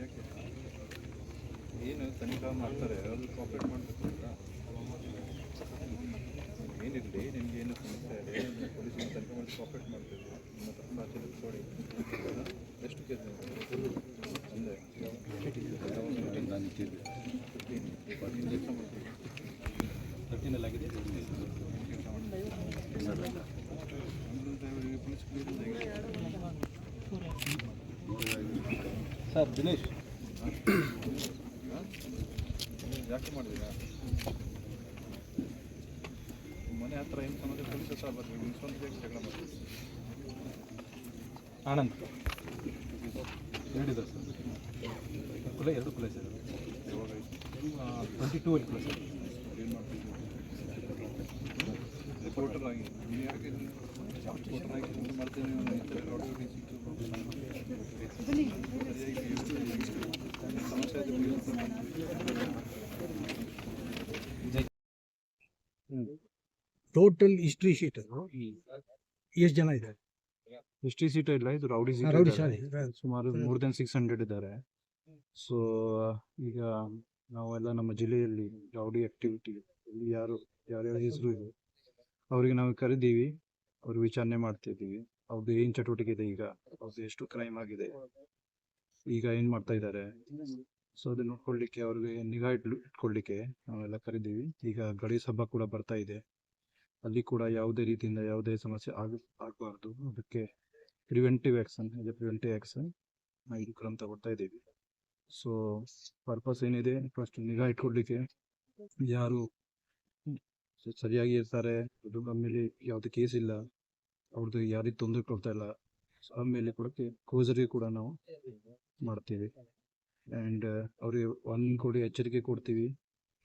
ಯಾಕೆ ಏನು ತನಿಖಾ ಮಾಡ್ತಾರೆ ಅದು ಕಾಪರೇಟ್ ಮಾಡಬೇಕು ಅಂತ ಏನಿರಲಿ ನಿಮಗೆ ಏನು ಸಮಸ್ಯೆ ಇದೆ ಪೊಲೀಸರು ತನಿಖೆ ಮಾಡಿ ಕಾಪರೇಟ್ ಮಾಡ್ತೀವಿ ನಿಮ್ಮ ತಪ್ಪು ಆಚೆ ನೋಡಿ ಎಷ್ಟು ಕೇಸ್ ಒಂದೇ ಕೆಲಸ ಮಾಡ್ತೀವಿ 13 ಆಗಿದೆ ಪೊಲೀಸ್ ಸರ್ ದಿನೇಶ್ ಯಾಕೆ ಮಾಡಿದ್ದೀರಾ ಮನೆ ಹತ್ರ ಏನು ಸಮಸ್ಯೆ ಪೊಲೀಸ್ ಹತ್ರ ಬರ್ತೀವಿ ನಿಮ್ಮ ಸ್ವಂತ ಜಗಳ ಮಾಡ್ತೀವಿ ಆನಂದ್ ಹೇಳಿದ್ದಾರೆ ಸರ್ ಕುಲ ಎರಡು ಕುಲ ಸರ್ ಯಾವಾಗ 22 ಅಲ್ಲಿ ಕುಲ ಸರ್ ಏನು ಮಾಡ್ತಿದ್ದೀವಿ ರಿಪೋರ್ಟರ್ ಆಗಿ ನೀವು ಯಾಕೆ ರಿಪೋರ್ಟರ್ ಆಗಿ ಮಾಡ್ತೀನಿ ಟೋಟಲ್ ಹಿಸ್ಟ್ರಿ ಶೀಟ್ ಎಷ್ಟು ಜನ ಇದೆ? ಹಿಸ್ಟ್ರಿ ಸೀಟ್ ಇಲ್ಲ, ಇದು ರೌಡಿ ಸೀಟ್. ಸುಮಾರು ಮೋರ್ ದೆನ್ 600 ಇದ್ದಾರೆ. ಸೊ ಈಗ ನಾವೆಲ್ಲ ನಮ್ಮ ಜಿಲ್ಲೆಯಲ್ಲಿ ರೌಡಿ ಆಕ್ಟಿವಿಟಿ ಯಾರ್ಯಾರ ಹೆಸರು ಇದೆ ಅವರಿಗೆ ನಾವು ಕರೆದೀವಿ, ಅವ್ರಿಗೆ ವಿಚಾರಣೆ ಮಾಡ್ತಿದ್ದೀವಿ. ಅವ್ರದ್ದು ಏನು ಚಟುವಟಿಕೆ ಇದೆ, ಈಗ ಅವ್ರದ್ದು ಎಷ್ಟು ಕ್ರೈಮ್ ಆಗಿದೆ, ಈಗ ಏನು ಮಾಡ್ತಾ ಇದ್ದಾರೆ. ಸೊ ಅದನ್ನ ನೋಡ್ಕೊಳ್ಳಿಕ್ಕೆ, ಅವ್ರಿಗೆ ನಿಗಾ ಇಟ್ಕೊಳ್ಳಿಕ್ಕೆ ನಾವೆಲ್ಲ ಕರೆದೀವಿ. ಈಗ ಗಣೇಶ ಹಬ್ಬ ಕೂಡ ಬರ್ತಾ ಇದೆ, ಅಲ್ಲಿ ಕೂಡ ಯಾವುದೇ ರೀತಿಯಿಂದ ಯಾವುದೇ ಸಮಸ್ಯೆ ಆಗಬಾರ್ದು, ಅದಕ್ಕೆ ಪ್ರಿವೆಂಟಿವ್ ಆ್ಯಕ್ಷನ್ ಇದು ಕ್ರಮ ತಗೊಳ್ತಾ ಇದ್ದೀವಿ. ಸೊ ಪರ್ಪಸ್ ಏನಿದೆ, ಫಸ್ಟ್ ನಿಗಾ ಇಟ್ಕೊಳ್ಳಿಕ್ಕೆ, ಯಾರು ಸರಿಯಾಗಿ ಇರ್ತಾರೆ, ಅದು ಆಮೇಲೆ ಯಾವುದೇ ಕೇಸ್ ಇಲ್ಲ, ಅವ್ರದ್ದು ಯಾರಿಗೆ ತೊಂದರೆ ಕೊಡ್ತಾ ಇಲ್ಲ, ಆಮೇಲೆ ಕೂಡ ಕ್ಲೋಸರಿಗೆ ಕೂಡ ನಾವು ಮಾಡ್ತೀವಿ. ಆ್ಯಂಡ್ ಅವ್ರಿಗೆ ಕೊಡಿ ಎಚ್ಚರಿಕೆ ಕೊಡ್ತೀವಿ.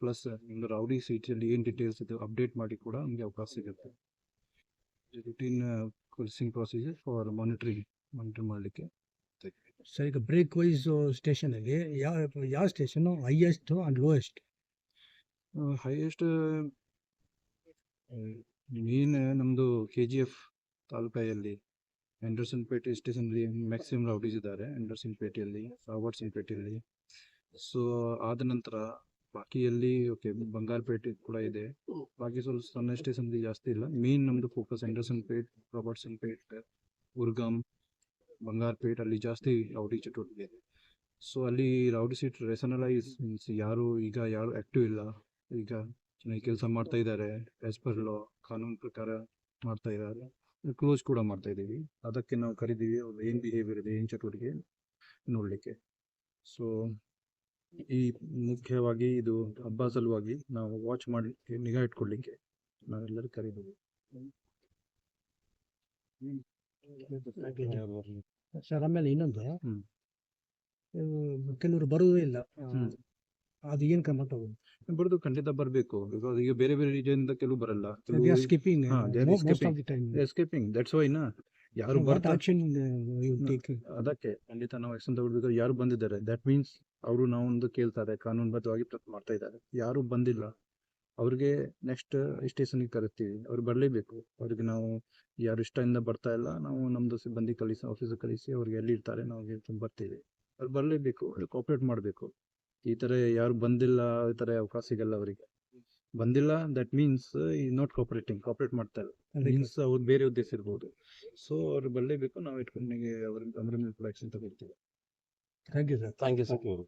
ಪ್ಲಸ್ ನಿಮ್ಮದು ರೌಡಿ ಸೀಟಲ್ಲಿ ಏನು ಡೀಟೇಲ್ಸ್ ಇದೆ ಅಪ್ಡೇಟ್ ಮಾಡಿ ಕೂಡ ನಮಗೆ ಅವಕಾಶ ಸಿಗುತ್ತೆ. Routine policing procedure for monitor ಮಾಡಲಿಕ್ಕೆ. ಸರ್, ಈಗ ಬ್ರೇಕ್ ವೈಸ್ ಸ್ಟೇಷನಲ್ಲಿ ಯಾವ station highest and lowest? Highest main ನಮ್ಮದು KGF ತಾಲೂಕಾಯಲ್ಲಿ ಆ್ಯಂಡರ್ಸನ್ ಪೇಟೆ ಸ್ಟೇಷನಲ್ಲಿ ಮ್ಯಾಕ್ಸಿಮಮ್ ರೌಡೀಸ್ ಇದ್ದಾರೆ, ಆ್ಯಂಡರ್ಸನ್ ಪೇಟೆಯಲ್ಲಿ, ರಾಬರ್ಟ್ಸನ್ ಪೇಟೆಯಲ್ಲಿ. ಸೊ ಆದ ನಂತರ ಬಾಕಿಯಲ್ಲಿ ಬಂಗಾರಪೇಟೆ ಕೂಡ ಇದೆ. ಬಾಕಿ ಸ್ವಲ್ಪ ಸಣ್ಣ ಸ್ಟೇಷನ್ಲಿ ಜಾಸ್ತಿ ಇಲ್ಲ. ಮೇನ್ ನಮ್ಮದು focus Andersonpet, Robertsonpet, Oorgaum, Bangarapet, ಅಲ್ಲಿ ಜಾಸ್ತಿ ರೌಡಿ ಚಟುವಟಿಕೆ ಇದೆ. ಸೊ ಅಲ್ಲಿ ರೌಡಿ ಸೀಟ್ ರೆಸನಲೈಸ್ ಮೀನ್ಸ್ ಯಾರು ಆ್ಯಕ್ಟಿವ್ ಇಲ್ಲ, ಈಗ ಚೆನ್ನಾಗಿ ಕೆಲಸ ಮಾಡ್ತಾ ಇದ್ದಾರೆ, ಆ್ಯಸ್ ಪರ್ ಲಾ ಕಾನೂನು ಪ್ರಕಾರ ಮಾಡ್ತಾ ಇದ್ದಾರೆ, ಕ್ಲೋಸ್ ಕೂಡ ಮಾಡ್ತಾ ಇದ್ದೀವಿ. ಅದಕ್ಕೆ ನಾವು ಕರಿದೀವಿ, ಅವ್ರು ಏನು ಬಿಹೇವಿಯರ್ ಇದೆ, ಏನು ಚಟುವಟಿಕೆ ನೋಡಲಿಕ್ಕೆ. ಸೊ ಈ ಮುಖ್ಯವಾಗಿ ಇದು ಹಬ್ಬ ಸಲುವಾಗಿ ನಾವು ವಾಚ್ ಮಾಡಲಿಕ್ಕೆ, ನಿಗಾ ಇಟ್ಕೊಳ್ಳಿಕ್ಕೆ ನಾವೆಲ್ಲರೂ ಕರೀತೀವಿ. ಸರ್, ಆಮೇಲೆ ಇನ್ನೊಂದು, ಕೆಲವರು ಬರುವುದೇ ಇಲ್ಲ, ಅದು ಏನು ಕ್ರಮ ತಗೋದು? ಬರೋದು ಖಂಡಿತ ಬರಬೇಕು. ಬಿಕಾಸ್ ಈಗ ಬೇರೆ ಬೇರೆ ರೀತಿಯಿಂದ ಕೆಲವು ಬರಲ್ಲ, ಸ್ಕಿಪ್ಪಿಂಗ್, ಎಸ್ಕೇಪಿಂಗ್. ದಟ್ಸ್ ವೈ ಯಾರು ಅದಕ್ಕೆ ಖಂಡಿತ ನಾವು ಆಕ್ಷನ್ ತಗೊಳ್ಬೇಕು. ಯಾರು ಬಂದಿದ್ದಾರೆ, ದಟ್ ಮೀನ್ಸ್ ಅವರು ನಾವೊಂದು ಕೇಳ್ತಾರೆ, ಕಾನೂನುಬದ್ಧವಾಗಿ ಮಾಡ್ತಾ ಇದ್ದಾರೆ. ಯಾರು ಬಂದಿಲ್ಲ ಅವ್ರಿಗೆ ನೆಕ್ಸ್ಟ್ ಸ್ಟೇಷನ್ಗೆ ಕರಿತೀವಿ, ಅವ್ರು ಬರಲೇಬೇಕು. ಅವ್ರಿಗೆ ನಾವು ಯಾರು ಇಷ್ಟದಿಂದ ಬರ್ತಾ ಇಲ್ಲ, ನಾವು ನಮ್ಮದು ಸಿಬ್ಬಂದಿ ಆಫೀಸರ್ ಕಳಿಸಿ ಅವ್ರಿಗೆ ಎಲ್ಲಿ ಇರ್ತಾರೆ ನಾವು ಬರ್ತೀವಿ. ಅವ್ರು ಬರಲೇಬೇಕು, ಅವ್ರಿಗೆ ಕೋಆಪ್ರೇಟ್ ಮಾಡಬೇಕು. ಈ ಥರ ಯಾರು ಬಂದಿಲ್ಲ, ಈ ಥರ ಅವಕಾಶ ಸಿಗಲ್ಲ ಅವರಿಗೆ. ಬಂದಿಲ್ಲ ದಟ್ ಮೀನ್ಸ್ ಈ ನಾಟ್ ಕೋಆಪ್ರೇಟ್ ಮಾಡ್ತಾ ಇಲ್ಲ, ಮೀನ್ಸ್ ಅವ್ರು ಬೇರೆ ಉದ್ದೇಶ ಇರ್ಬೋದು. ಸೊ ಅವ್ರು ಬರಲೇಬೇಕು, ನಾವು ಇಟ್ಕೊಂಡು ಅವ್ರ ಮೇಲೆ ಆಕ್ಷನ್ ತಗೊಳ್ತೀವಿ. Thank you sir.